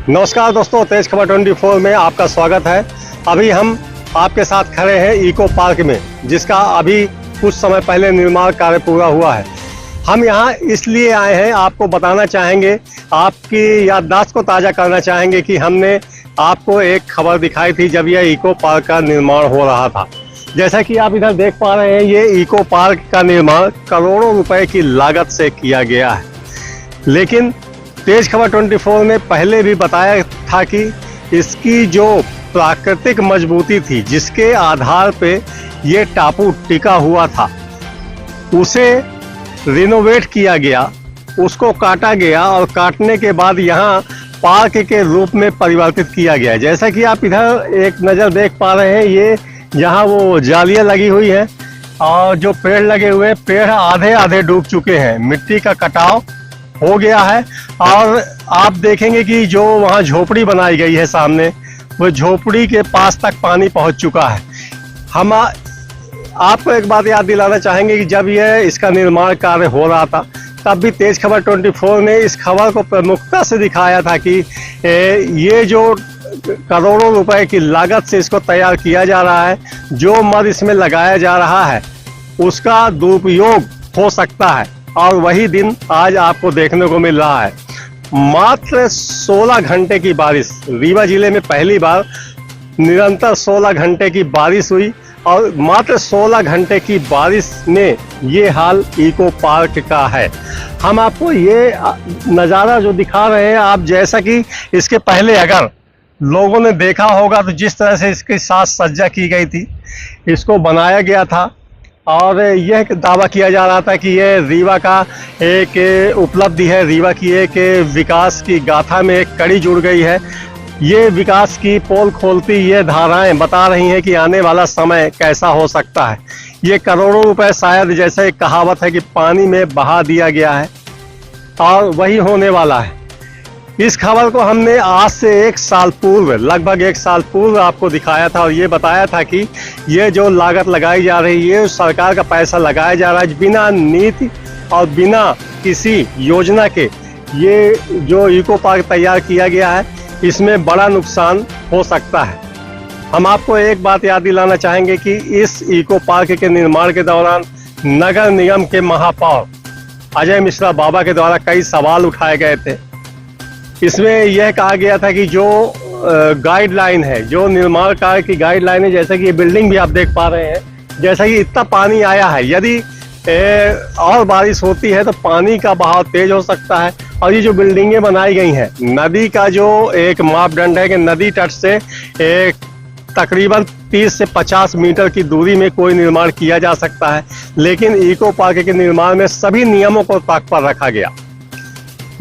नमस्कार दोस्तों, तेज खबर 24 में आपका स्वागत है। अभी हम आपके साथ खड़े हैं इको पार्क में, जिसका अभी कुछ समय पहले निर्माण कार्य पूरा हुआ है। हम यहाँ इसलिए आए हैं, आपको बताना चाहेंगे, आपकी याददाश्त को ताज़ा करना चाहेंगे कि हमने आपको एक खबर दिखाई थी जब यह इको पार्क का निर्माण हो रहा था। जैसा कि आप इधर देख पा रहे हैं, ये इको पार्क का निर्माण करोड़ों रुपए की लागत से किया गया है। लेकिन तेज खबर 24 ने पहले भी बताया था कि इसकी जो प्राकृतिक मजबूती थी, जिसके आधार पे ये टापू टिका हुआ था, उसे रिनोवेट किया गया, उसको काटा गया और काटने के बाद यहाँ पार्क के रूप में परिवर्तित किया गया। जैसा कि आप इधर एक नज़र देख पा रहे हैं, ये जहाँ वो जालियाँ लगी हुई हैं और जो पेड़ लगे हुए हैं, पेड़ आधे आधे डूब चुके हैं, मिट्टी का कटाव हो गया है। और आप देखेंगे कि जो वहाँ झोपड़ी बनाई गई है सामने, वो झोपड़ी के पास तक पानी पहुँच चुका है। हम आपको एक बात याद दिलाना चाहेंगे कि जब यह इसका निर्माण कार्य हो रहा था, तब भी तेज खबर 24 ने इस खबर को प्रमुखता से दिखाया था कि ये जो करोड़ों रुपए की लागत से इसको तैयार किया जा रहा है, जो मद इसमें लगाया जा रहा है, उसका दुरुपयोग हो सकता है। और वही दिन आज आपको देखने को मिल रहा है। मात्र 16 घंटे की बारिश, रीवा जिले में पहली बार निरंतर 16 घंटे की बारिश हुई और मात्र 16 घंटे की बारिश में ये हाल इको पार्क का है। हम आपको ये नज़ारा जो दिखा रहे हैं, आप जैसा कि इसके पहले अगर लोगों ने देखा होगा तो जिस तरह से इसकी साज सज्जा की गई थी, इसको बनाया गया था और यह दावा किया जा रहा था कि यह रीवा का एक उपलब्धि है, रीवा की एक विकास की गाथा में एक कड़ी जुड़ गई है। ये विकास की पोल खोलती ये धाराएं बता रही हैं कि आने वाला समय कैसा हो सकता है। ये करोड़ों रुपए शायद, जैसे एक कहावत है कि पानी में बहा दिया गया है, और वही होने वाला है। इस खबर को हमने आज से 1 साल पूर्व, लगभग 1 साल पूर्व आपको दिखाया था और ये बताया था कि ये जो लागत लगाई जा रही है, सरकार का पैसा लगाया जा रहा है बिना नीति और बिना किसी योजना के। ये जो इको पार्क तैयार किया गया है, इसमें बड़ा नुकसान हो सकता है। हम आपको एक बात याद दिलाना चाहेंगे कि इस इको पार्क के निर्माण के दौरान नगर निगम के महापौर अजय मिश्रा बाबा के द्वारा कई सवाल उठाए गए थे। इसमें यह कहा गया था कि जो गाइडलाइन है, जो निर्माण कार्य की गाइडलाइन है, जैसे कि ये बिल्डिंग भी आप देख पा रहे हैं, जैसा कि इतना पानी आया है, यदि और बारिश होती है तो पानी का बहाव तेज हो सकता है। और ये जो बिल्डिंगें बनाई गई हैं, नदी का जो एक मापदंड है कि नदी तट से तकरीबन 30 से 50 मीटर की दूरी में कोई निर्माण किया जा सकता है। लेकिन इको पार्क के निर्माण में सभी नियमों को ताक पर रखा गया।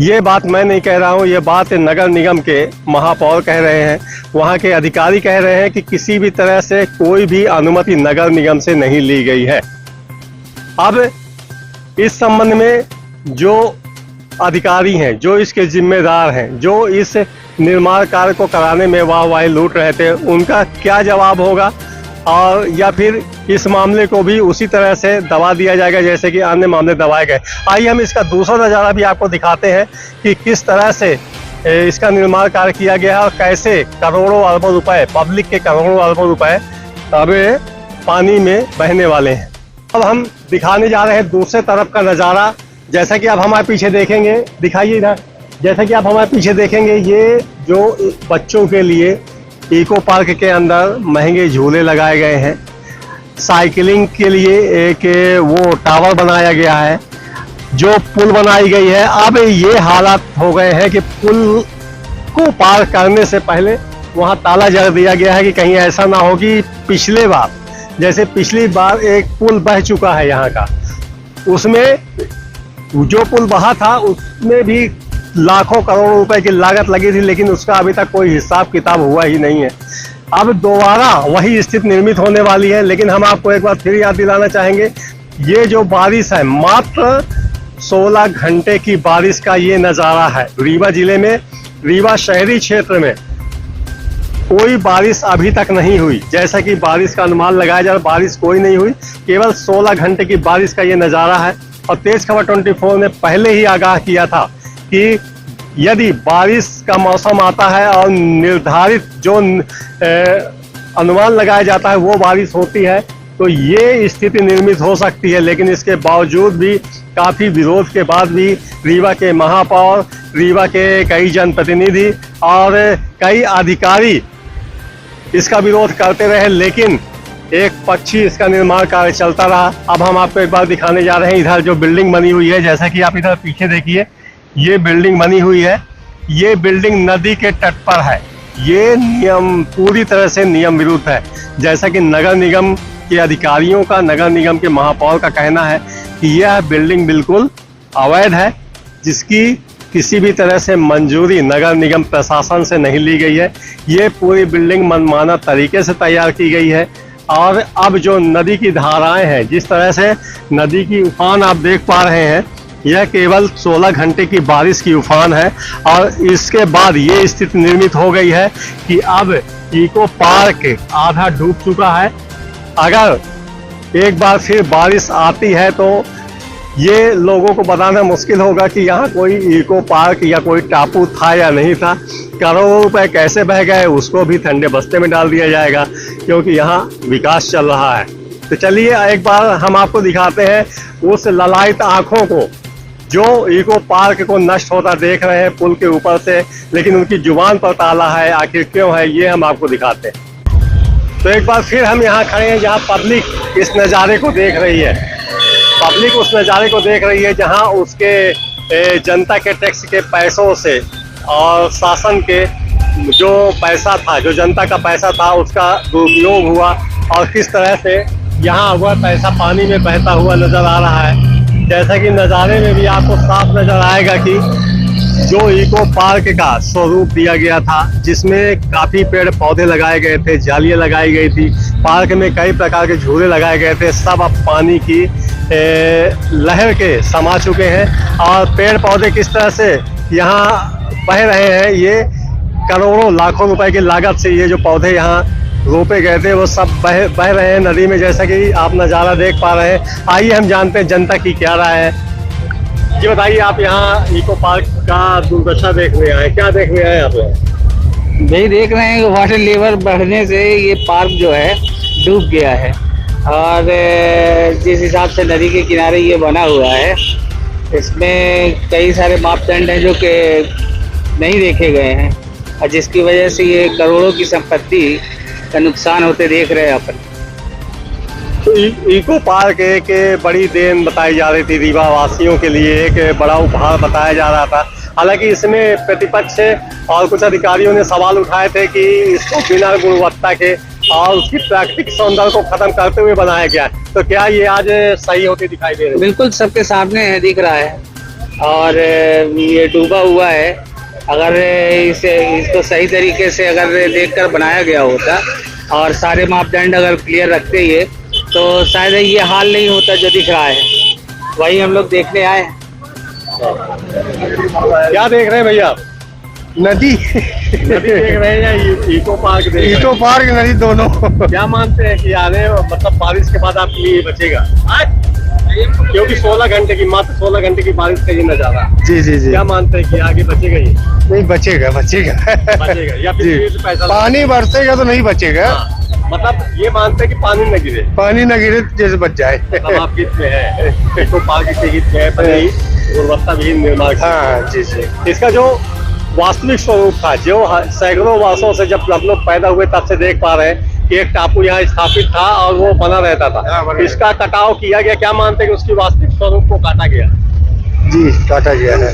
ये बात मैं नहीं कह रहा हूँ, ये बात नगर निगम के महापौर कह रहे हैं, वहाँ के अधिकारी कह रहे हैं कि किसी भी तरह से कोई भी अनुमति नगर निगम से नहीं ली गई है। अब इस संबंध में जो अधिकारी हैं, जो इसके जिम्मेदार हैं, जो इस निर्माण कार्य को कराने में वाहवाही लूट रहे थे, उनका क्या जवाब होगा, और या फिर इस मामले को भी उसी तरह से दबा दिया जाएगा जैसे कि अन्य मामले दबाए गए। आइए हम इसका दूसरा नज़ारा भी आपको दिखाते हैं कि किस तरह से इसका निर्माण कार्य किया गया है और कैसे करोड़ों अरबों रुपए, पब्लिक के करोड़ों अरबों रुपए अब पानी में बहने वाले हैं। अब हम दिखाने जा रहे हैं दूसरे तरफ का नज़ारा। जैसा कि आप हमारे पीछे देखेंगे, दिखाइए इधर, जैसा कि आप हमारे पीछे देखेंगे, ये जो बच्चों के लिए इको पार्क के अंदर महंगे झूले लगाए गए हैं, साइकिलिंग के लिए एक वो टावर बनाया गया है, जो पुल बनाई गई है। अब ये हालात हो गए हैं कि पुल को पार करने से पहले वहाँ ताला जड़ दिया गया है कि कहीं ऐसा ना हो कि पिछले बार, जैसे पिछली बार एक पुल बह चुका है यहाँ का, उसमें जो पुल बहा था उसमें भी लाखों करोड़ों रुपए की लागत लगी थी, लेकिन उसका अभी तक कोई हिसाब किताब हुआ ही नहीं है। अब दोबारा वही स्थिति निर्मित होने वाली है। लेकिन हम आपको एक बार फिर याद दिलाना चाहेंगे, ये जो बारिश है, मात्र 16 घंटे की बारिश का ये नज़ारा है। रीवा जिले में, रीवा शहरी क्षेत्र में कोई बारिश अभी तक नहीं हुई। जैसा कि बारिश का अनुमान लगाया जा रहा है, बारिश कोई नहीं हुई, केवल 16 घंटे की बारिश का ये नज़ारा है। और तेज खबर 24 ने पहले ही आगाह किया था कि यदि बारिश का मौसम आता है और निर्धारित जो अनुमान लगाया जाता है वो बारिश होती है तो ये स्थिति निर्मित हो सकती है। लेकिन इसके बावजूद भी काफ़ी विरोध के बाद भी रीवा के महापौर, रीवा के कई जनप्रतिनिधि और कई अधिकारी इसका विरोध करते रहे, लेकिन एक पक्षी इसका निर्माण कार्य चलता रहा। अब हम आपको एक बार दिखाने जा रहे हैं इधर जो बिल्डिंग बनी हुई है। जैसा कि आप इधर पीछे देखिए, ये बिल्डिंग बनी हुई है। ये बिल्डिंग नदी के तट पर है। ये नियम पूरी तरह से नियम विरुद्ध है। जैसा कि नगर निगम के अधिकारियों का, नगर निगम के महापौर का कहना है कि यह बिल्डिंग बिल्कुल अवैध है, जिसकी किसी भी तरह से मंजूरी नगर निगम प्रशासन से नहीं ली गई है। ये पूरी बिल्डिंग मनमाना तरीके से तैयार की गई है। और अब जो नदी की धाराएं हैं, जिस तरह से नदी की उफान आप देख पा रहे हैं, यह केवल 16 घंटे की बारिश की उफान है। और इसके बाद ये स्थिति निर्मित हो गई है कि अब इको पार्क आधा डूब चुका है। अगर एक बार फिर बारिश आती है तो ये लोगों को बताना मुश्किल होगा कि यहाँ कोई इको पार्क या कोई टापू था या नहीं था। करोड़ों रुपए कैसे बह गए उसको भी ठंडे बस्ते में डाल दिया जाएगा, क्योंकि यहाँ विकास चल रहा है। तो चलिए एक बार हम आपको दिखाते हैं उस ललायत आंखों को जो इको पार्क को नष्ट होता देख रहे हैं पुल के ऊपर से, लेकिन उनकी जुबान पर ताला है। आखिर क्यों है ये हम आपको दिखाते हैं। तो एक बार फिर हम यहाँ खड़े हैं जहाँ पब्लिक इस नज़ारे को देख रही है। पब्लिक उस नज़ारे को देख रही है जहाँ उसके जनता के टैक्स के पैसों से और शासन के जो पैसा था, जो जनता का पैसा था, उसका दुरुपयोग हुआ और किस तरह से यहाँ वह पैसा पानी में बहता हुआ नजर आ रहा है। जैसा कि नज़ारे में भी आपको साफ नजर आएगा कि जो इको पार्क का स्वरूप दिया गया था, जिसमें काफ़ी पेड़ पौधे लगाए गए थे, जालियाँ लगाई गई थी, पार्क में कई प्रकार के झूले लगाए गए थे, सब अब पानी की लहर के समा चुके हैं। और पेड़ पौधे किस तरह से यहाँ बह रहे हैं, ये करोड़ों लाखों रुपए की लागत से ये जो पौधे यहाँ रोपे गए थे वो सब बह रहे हैं नदी में, जैसा कि आप नज़ारा देख पा रहे हैं। आइए हम जानते हैं जनता की क्या राय है। जी बताइए, आप यहाँ इको पार्क का दुर्दशा देखने आए, क्या देखने आए आप? भाई देख रहे हैं कि वाटर लेवल बढ़ने से ये पार्क जो है डूब गया है। और जिस हिसाब से नदी के किनारे ये बना हुआ है, इसमें कई सारे मापदंड हैं जो कि नहीं देखे गए हैं, और जिसकी वजह से ये करोड़ों की संपत्ति का नुकसान होते देख रहे हैं अपन। तो इको पार्क एक बड़ी देन बताई जा रही थी रीवा वासियों के लिए, एक बड़ा उपहार बताया जा रहा था। हालांकि इसमें प्रतिपक्ष और कुछ अधिकारियों ने सवाल उठाए थे कि इसको बिना गुणवत्ता के और उसकी प्राकृतिक सौंदर्य को खत्म करते हुए बनाया गया। तो क्या ये आज सही होती दिखाई दे रही है? बिल्कुल सबके सामने है, दिख रहा है। और ये डूबा हुआ है। अगर इसको सही तरीके से अगर देखकर बनाया गया होता और सारे मापदंड अगर क्लियर रखते ये, तो शायद ये हाल नहीं होता जो दिख रहा है। वही हम लोग देखने आए हैं। क्या देख रहे हैं भैया आप? नदी नदी देख रहे हैं या इको पार्क देख रहे हैं? इको पार्क नदी दोनों। क्या मानते हैं कि आने मतलब बारिश के बाद आपके लिए बचेगा? क्योंकि 16 घंटे की, मात्र 16 घंटे की बारिश का ये नजारा। जी जी जी। क्या मानते हैं कि आगे बचेगा ये? नहीं बचेगा बचेगा बचेगा या फिर से पैसा पानी बरसेगा तो नहीं बचेगा। मतलब ये मानते हैं कि पानी न गिरे, पानी न गिरे जैसे बच जाए। मतलब आप हित में है, इको पार्क के हित में है, पर गुणवत्ता विहीन निर्माण। हाँ जी जी। इसका जो वास्तविक स्वरूप था, जो सैकड़ों वर्षों से जब हम लोग पैदा हुए तब से देख पा रहे हैं कि एक टापू यहाँ स्थापित था और वो बना रहता था, इसका कटाव किया गया। क्या मानते हैं कि उसकी वास्तविक स्वरूप को काटा गया? जी काटा गया है।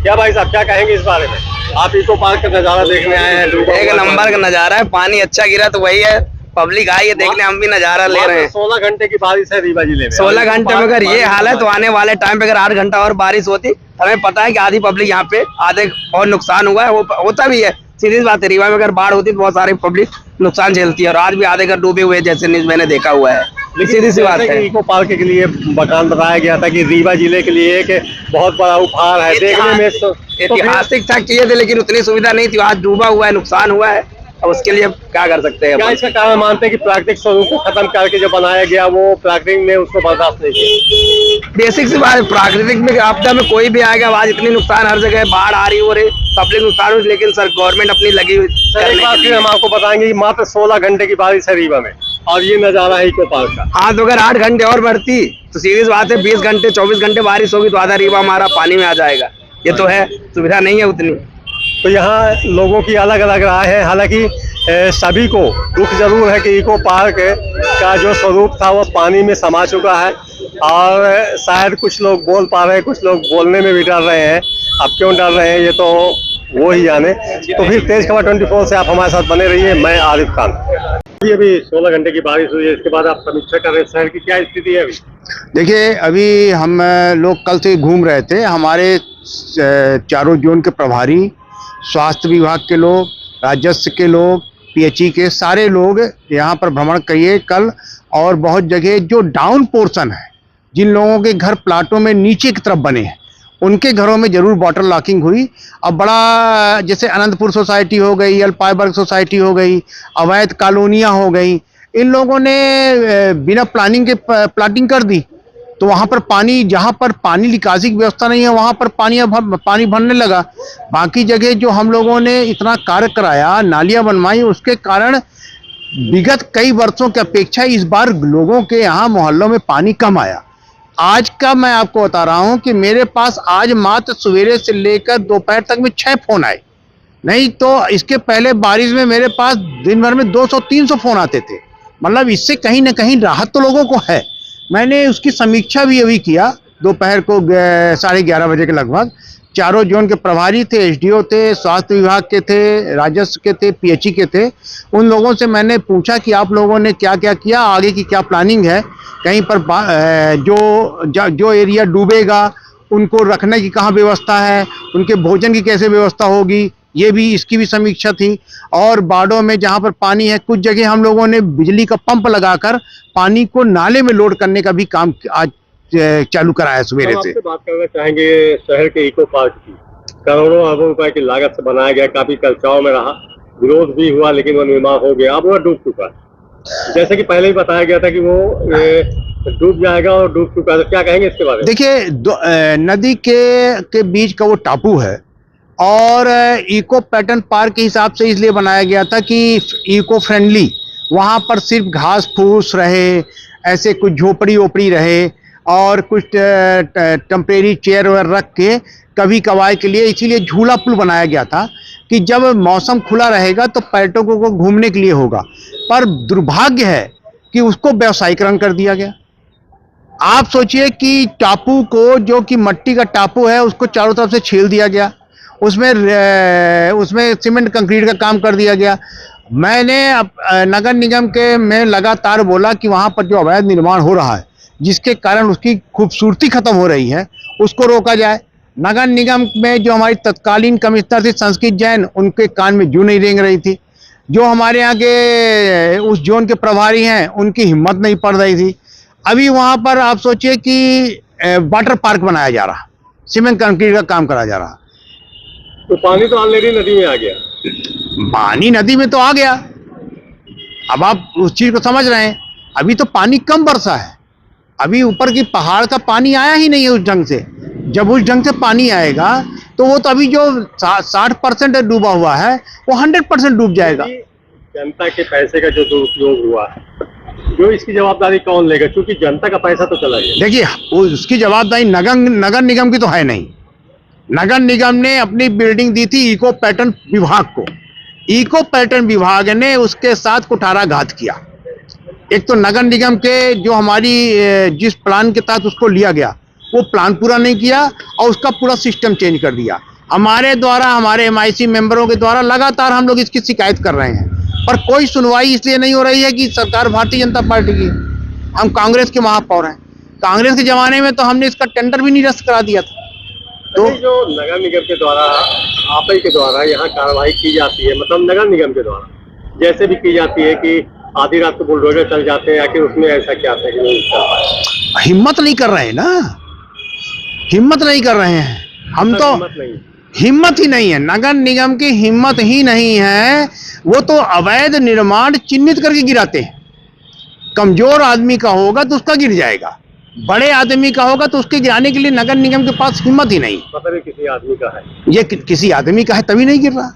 क्या भाई साहब क्या कहेंगे इस बारे में? आप इको पार्क का नजारा देखने आए हैं। एक नंबर का नजारा है, पानी अच्छा गिरा तो वही है, पब्लिक आई है देखने, हम भी नजारा ले रहे हैं। 16 घंटे की बारिश है रीवा जिले में। 16 घंटे में अगर ये हाल है तो आने वाले टाइम पे अगर 8 घंटा और बारिश होती, हमें पता है कि आधी पब्लिक यहाँ पे आधे और नुकसान हुआ है, होता भी है। सीधी बात है, रीवा में अगर बाढ़ होती तो बहुत सारी पब्लिक नुकसान झेलती है, और आज भी आधे घर डूबे हुए जैसे न्यूज मैंने देखा हुआ है। सीधी सी बात है। इको पार्क के लिए मकान बताया गया था कि रीवा जिले के लिए एक बहुत बड़ा उपहार है। देखने में ऐतिहासिक था, किए थे, लेकिन उतनी सुविधा नहीं थी। आज डूबा हुआ है, नुकसान हुआ है, अब उसके लिए अब क्या कर सकते हैं क्या अपन? इसका कारण मानते हैं कि प्राकृतिक स्वरूप को खत्म करके जो बनाया गया वो प्राकृतिक ने उसको बर्दाश्त नहीं किया? बेसिक सी बात है, प्राकृतिक में आपदा में कोई भी आएगा, आज इतनी नुकसान हर जगह, बाढ़ आ रही हो रही, पब्लिक नुकसान हो, लेकिन सर गवर्नमेंट अपनी लगी हुई सर एक करने बार के फिर लिए। हम आपको बताएंगे कि मात्र 16 घंटे की बारिश है रीवा में और ये नजारा है इको पार्क का। हाँ, तो अगर 8 घंटे और बढ़ती तो सीरीज बात है, 20 घंटे 24 घंटे बारिश होगी तो आधा रीवा हमारा पानी में आ जाएगा। ये तो है, सुविधा नहीं है उतनी। तो यहाँ लोगों की अलग अलग राय है। हालांकि सभी को दुख जरूर है कि इको पार्क का जो स्वरूप था वो पानी में समा चुका है और शायद कुछ लोग बोल पा रहे हैं, कुछ लोग बोलने में भी डर रहे हैं। अब क्यों डर रहे हैं ये तो वो ही जाने। तो फिर तेज खबर 24 से आप हमारे साथ बने रहिए। मैं आरिफ खान। अभी 16 घंटे की बारिश हुई है, इसके बाद आप समीक्षा कर रहे हैं शहर की क्या स्थिति है अभी? देखिए, अभी हम लोग कल से घूम रहे थे। हमारे चारों जोन के प्रभारी, स्वास्थ्य विभाग के लोग, राजस्व के लोग, पीएचई के सारे लोग यहाँ पर भ्रमण किए कल। और बहुत जगह जो डाउन पोर्शन है, जिन लोगों के घर प्लाटों में नीचे की तरफ बने हैं, उनके घरों में जरूर वाटर लॉकिंग हुई। अब बड़ा जैसे अनंतपुर सोसाइटी हो गई, अल्पायबर्ग सोसाइटी हो गई, अवैध कॉलोनियाँ हो गई, इन लोगों ने बिना प्लानिंग के प्लाटिंग कर दी। तो वहाँ पर पानी, जहाँ पर पानी निकासी की व्यवस्था नहीं है, वहाँ पर पानी भरने लगा। बाकी जगह जो हम लोगों ने इतना कार्य कराया, नालियाँ बनवाई, उसके कारण विगत कई वर्षों की अपेक्षा इस बार लोगों के यहाँ मोहल्लों में पानी कम आया। आज का मैं आपको बता रहा हूँ कि मेरे पास आज मात्र सवेरे से लेकर दोपहर तक में 6 फोन आए। नहीं तो इसके पहले बारिश में मेरे पास दिन भर में 200-300 फोन आते थे। मतलब इससे कहीं ना कहीं राहत तो लोगों को है। मैंने उसकी समीक्षा भी अभी किया दोपहर को 11:30 बजे के लगभग। चारों जोन के प्रभारी थे, एसडीओ थे, स्वास्थ्य विभाग के थे, राजस्व के थे, पीएचई के थे। उन लोगों से मैंने पूछा कि आप लोगों ने क्या क्या किया, आगे की क्या प्लानिंग है, कहीं पर जो एरिया डूबेगा उनको रखने की कहाँ व्यवस्था है, उनके भोजन की कैसे व्यवस्था होगी, ये भी, इसकी भी समीक्षा थी। और बाड़ों में जहाँ पर पानी है, कुछ जगह हम लोगों ने बिजली का पंप लगाकर पानी को नाले में लोड करने का भी काम आज चालू कराया सवेरे से। आपसे बात करना चाहेंगे शहर के इको पार्क की। करोड़ों अरबों रुपए की लागत से बनाया गया, काफी चर्चाओं में रहा, विरोध भी हुआ, लेकिन वो निर्माण हो गया। अब वो डूब चुका है, जैसे कि पहले ही बताया गया था कि वो डूब जाएगा और डूब चुका है। तो क्या कहेंगे इसके बारे में? देखिए, नदी के बीच का वो टापू है और इको पैटर्न पार्क के हिसाब से इसलिए बनाया गया था कि इको फ्रेंडली, वहाँ पर सिर्फ घास फूस रहे, ऐसे कुछ झोपड़ी ओपड़ी रहे और कुछ टेम्परेरी चेयर वेयर रख के कभी कभार के लिए, इसीलिए झूला पुल बनाया गया था कि जब मौसम खुला रहेगा तो पर्यटकों को घूमने के लिए होगा। पर दुर्भाग्य है कि उसको व्यवसायीकरण कर दिया गया। आप सोचिए कि टापू को, जो कि मिट्टी का टापू है, उसको चारों तरफ से छील दिया गया, उसमें सीमेंट कंक्रीट का काम कर दिया गया। मैंने नगर निगम के में लगातार बोला कि वहाँ पर जो अवैध निर्माण हो रहा है, जिसके कारण उसकी खूबसूरती खत्म हो रही है, उसको रोका जाए। नगर निगम में जो हमारी तत्कालीन कमिश्नर थी संस्कृत जैन, उनके कान में जूं नहीं रेंग रही थी। जो हमारे यहाँ के उस जोन के प्रभारी हैं, उनकी हिम्मत नहीं पड़ रही थी। अभी वहाँ पर आप सोचिए कि वाटर पार्क बनाया जा रहा, सीमेंट कंक्रीट का काम करा जा रहा। तो पानी तो ऑलरेडी नदी में आ गया। पानी नदी में तो आ गया, अब आप उस चीज को समझ रहे हैं। अभी तो पानी कम बरसा है, अभी ऊपर की पहाड़ का पानी आया ही नहीं है उस ढंग से। जब उस ढंग से पानी आएगा तो वो तो अभी जो 60% डूबा हुआ है वो 100% डूब जाएगा। जनता के पैसे का जो दुरुपयोग हुआ है, जो इसकी जवाबदारी कौन लेगा? क्योंकि जनता का पैसा तो चला गया। देखिए, उसकी जवाबदारी नगर निगम की तो है नहीं। नगर निगम ने अपनी बिल्डिंग दी थी इको पैटर्न विभाग को। इको पैटर्न विभाग ने उसके साथ कुठाराघात किया। एक तो नगर निगम के जो हमारी जिस प्लान के तहत उसको लिया गया, वो प्लान पूरा नहीं किया और उसका पूरा सिस्टम चेंज कर दिया। हमारे द्वारा, हमारे एमआईसी मेंबरों के द्वारा लगातार हम लोग इसकी शिकायत कर रहे हैं, पर कोई सुनवाई इसलिए नहीं हो रही है कि सरकार भारतीय जनता पार्टी की। हम कांग्रेस के महापौर हैं। कांग्रेस के जमाने में तो हमने इसका टेंडर भी निरस्त करा दिया था। तो जो नगर निगम के द्वारा, आप ही के द्वारा यहाँ कार्रवाई की जाती है, मतलब नगर निगम के द्वारा जैसे भी की जाती है कि आधी रात को बुलडोजर चल जाते हैं, आखिर उसमें ऐसा क्या है कि नहीं चल पाए? हिम्मत नहीं कर रहे हैं ना, हिम्मत नहीं कर रहे हैं। हम तो हिम्मत ही नहीं है, नगर निगम की हिम्मत ही नहीं है। वो तो अवैध निर्माण चिन्हित करके गिराते हैं। कमजोर आदमी का होगा तो उसका गिर जाएगा, बड़े आदमी का होगा तो उसके गिराने के लिए नगर निगम के पास हिम्मत ही नहीं। पता नहीं किसी आदमी का है, ये किसी आदमी का है तभी नहीं गिर रहा।